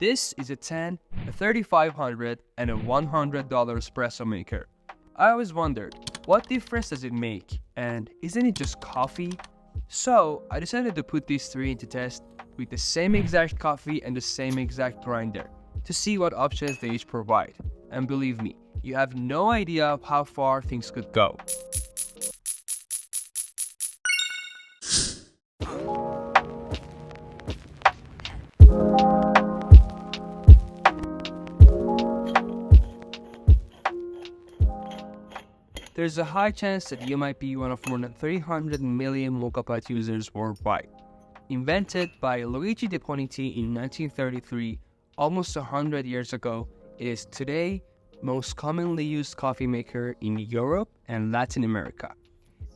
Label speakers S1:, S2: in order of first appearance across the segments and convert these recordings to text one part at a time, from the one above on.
S1: This is a 10, a 3500, and a $100 espresso maker. I always wondered, what difference does it make? And isn't it just coffee? So I decided to put these three into test with the same exact coffee and the same exact grinder to see what options they each provide. And believe me, you have no idea of how far things could go. There's a high chance that you might be one of more than 300 million mocha pot users worldwide. Invented by Luigi De Ponti in 1933, almost 100 years ago, it is today most commonly used coffee maker in Europe and Latin America.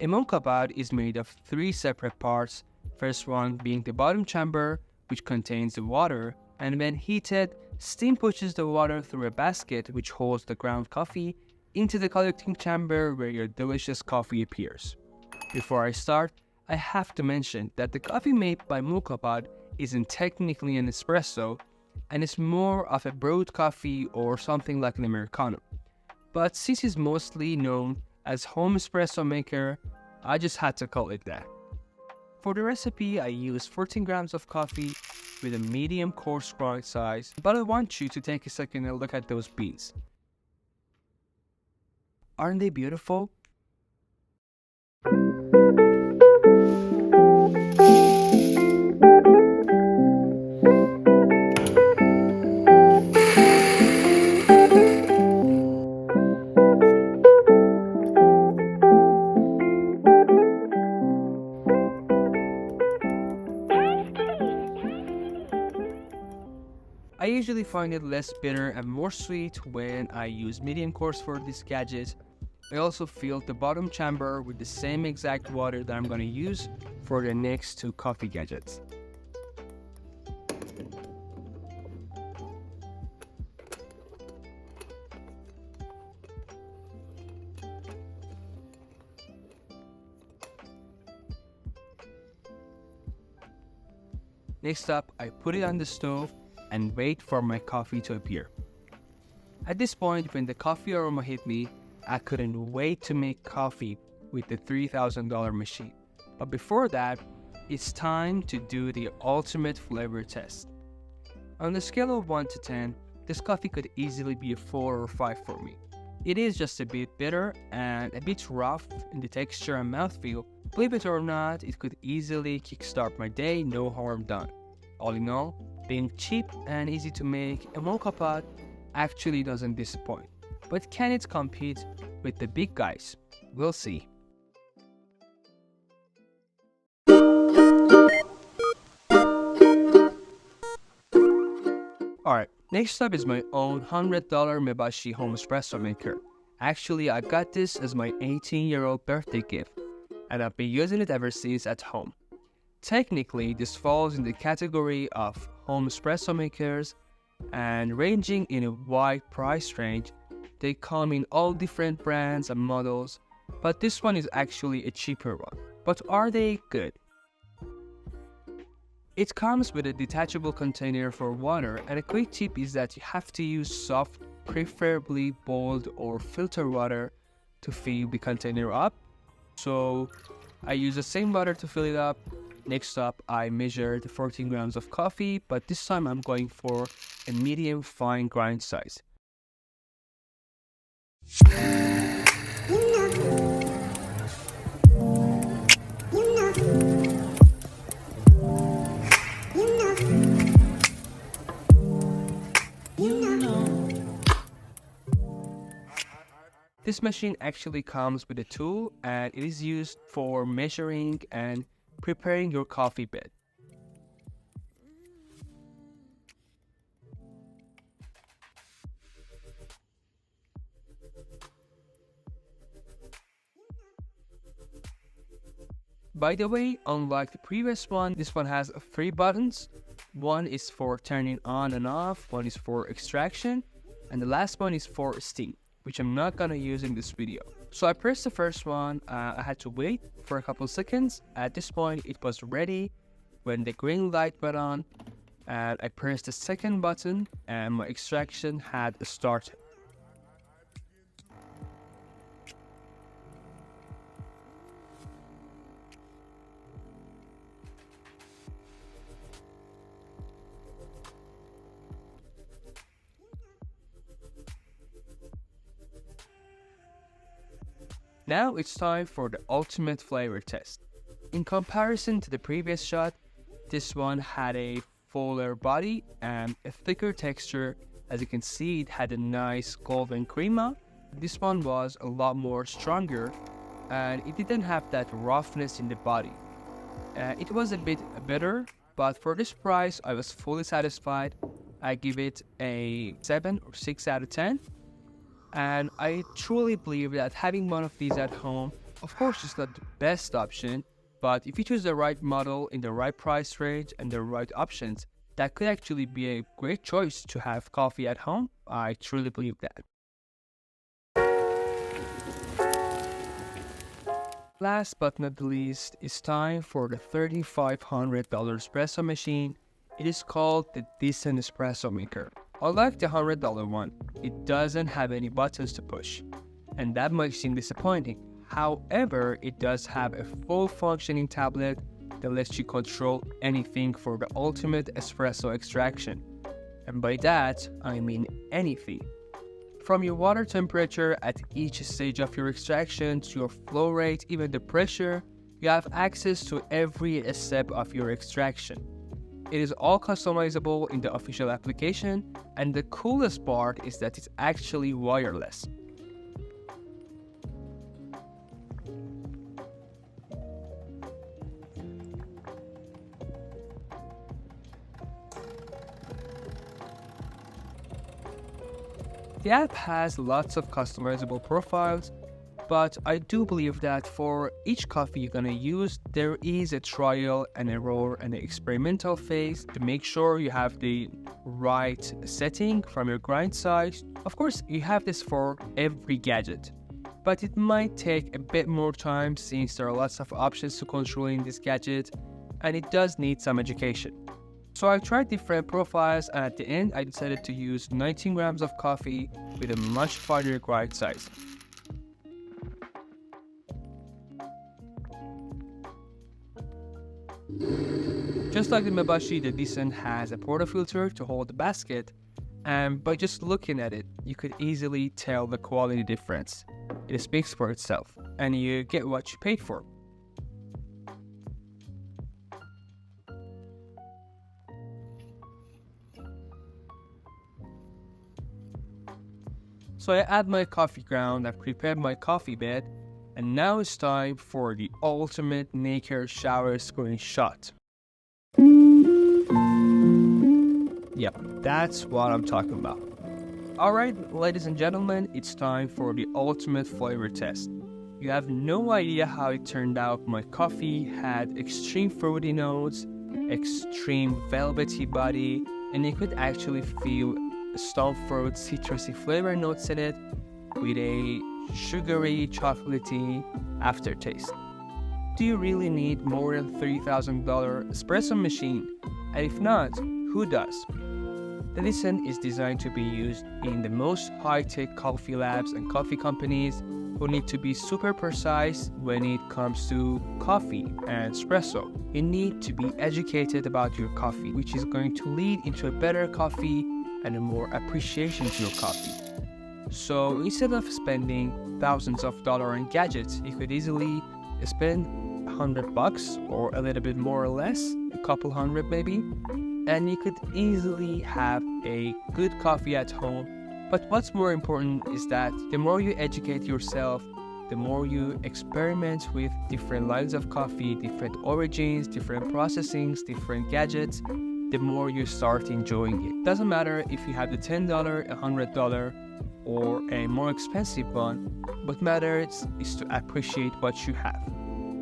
S1: A mocha pot is made of three separate parts, first one being the bottom chamber, which contains the water, and when heated, steam pushes the water through a basket which holds the ground coffee into the collecting chamber where your delicious coffee appears. Before I start, I have to mention that the coffee made by mocha pot isn't technically an espresso, and it's more of a brewed coffee or something like an Americano. But since it's mostly known as home espresso maker, I just had to call it that. For the recipe, I used 14 grams of coffee with a medium coarse grind size, but I want you to take a second and look at those beans. Aren't they beautiful? I usually find it less bitter and more sweet when I use medium coarse for this gadget. I also filled the bottom chamber with the same exact water that I'm going to use for the next two coffee gadgets. Next up, I put it on the stove and wait for my coffee to appear. At this point, when the coffee aroma hit me, I couldn't wait to make coffee with the $3,000 machine. But before that, it's time to do the ultimate flavor test. On the scale of 1 to 10, this coffee could easily be a 4 or 5 for me. It is just a bit bitter and a bit rough in the texture and mouthfeel. Believe it or not, it could easily kickstart my day, no harm done. All in all, being cheap and easy to make, a mocha pot actually doesn't disappoint. But can it compete with the big guys? We'll see. Alright, next up is my own $100 Mebashi home espresso maker. Actually, I got this as my 18-year-old birthday gift, and I've been using it ever since at home. Technically, this falls in the category of home espresso makers, and ranging in a wide price range. They come in all different brands and models, but this one is actually a cheaper one. But are they good? It comes with a detachable container for water, and a quick tip is that you have to use soft, preferably boiled or filtered water to fill the container up. So I use the same water to fill it up. Next up, I measured 14 grams of coffee, but this time I'm going for a medium fine grind size. This machine actually comes with a tool, and it is used for measuring and preparing your coffee bed. By the way, unlike the previous one, this one has 3 buttons. One is for turning on and off, one is for extraction, and the last one is for steam, which I'm not gonna use in this video. So I pressed the first one, I had to wait for a couple seconds. At this point, it was ready. When the green light went on, and I pressed the second button and my extraction had started. Now it's time for the ultimate flavor test. In comparison to the previous shot, this one had a fuller body and a thicker texture. As you can see, it had a nice golden crema. This one was a lot more stronger and it didn't have that roughness in the body. It was a bit better, but for this price, I was fully satisfied. I give it a 7 or 6 out of 10. And I truly believe that having one of these at home, of course, is not the best option, but if you choose the right model in the right price range and the right options, that could actually be a great choice to have coffee at home. I truly believe that. Last but not least, it's time for the $3,500 espresso machine. It is called the Decent Espresso Maker. Unlike the $100 one, it doesn't have any buttons to push, and that might seem disappointing. However, it does have a full functioning tablet that lets you control anything for the ultimate espresso extraction. And by that, I mean anything. From your water temperature at each stage of your extraction to your flow rate, even the pressure, you have access to every step of your extraction. It is all customizable in the official application, and the coolest part is that it's actually wireless. The app has lots of customizable profiles, but I do believe that for each coffee you're gonna use, there is a trial and error and an experimental phase to make sure you have the right setting from your grind size. Of course, you have this for every gadget, but it might take a bit more time since there are lots of options to controlling this gadget, and it does need some education. So I tried different profiles, and at the end I decided to use 19 grams of coffee with a much finer grind size. Just like the Mabashi, the Decent has a portafilter to hold the basket, and by just looking at it, you could easily tell the quality difference. It speaks for itself, and you get what you paid for. So I add my coffee ground, I prepared my coffee bed, and now it's time for the ultimate naked shower screenshot. Yep, that's what I'm talking about. Alright, ladies and gentlemen, it's time for the ultimate flavor test. You have no idea how it turned out. My coffee had extreme fruity notes, extreme velvety body, and you could actually feel stone fruit citrusy flavor notes in it with a sugary, chocolatey aftertaste. Do you really need more than $3,000 espresso machine? And if not, who does? The Decent is designed to be used in the most high-tech coffee labs and coffee companies who need to be super precise when it comes to coffee and espresso. You need to be educated about your coffee, which is going to lead into a better coffee and a more appreciation to your coffee. So instead of spending thousands of dollars on gadgets, you could easily spend $100 or a little bit more or less, a couple hundred maybe, and you could easily have a good coffee at home. But what's more important is that the more you educate yourself, the more you experiment with different lines of coffee, different origins, different processings, different gadgets, the more you start enjoying it. Doesn't matter if you have the $10, $100, or a more expensive one, what matters is to appreciate what you have.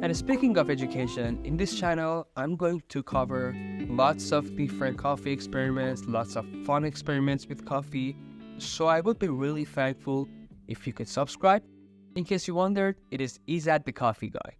S1: And speaking of education, in this channel, I'm going to cover lots of different coffee experiments, lots of fun experiments with coffee. So I would be really thankful if you could subscribe. In case you wondered, it is Izad the Coffee Guy.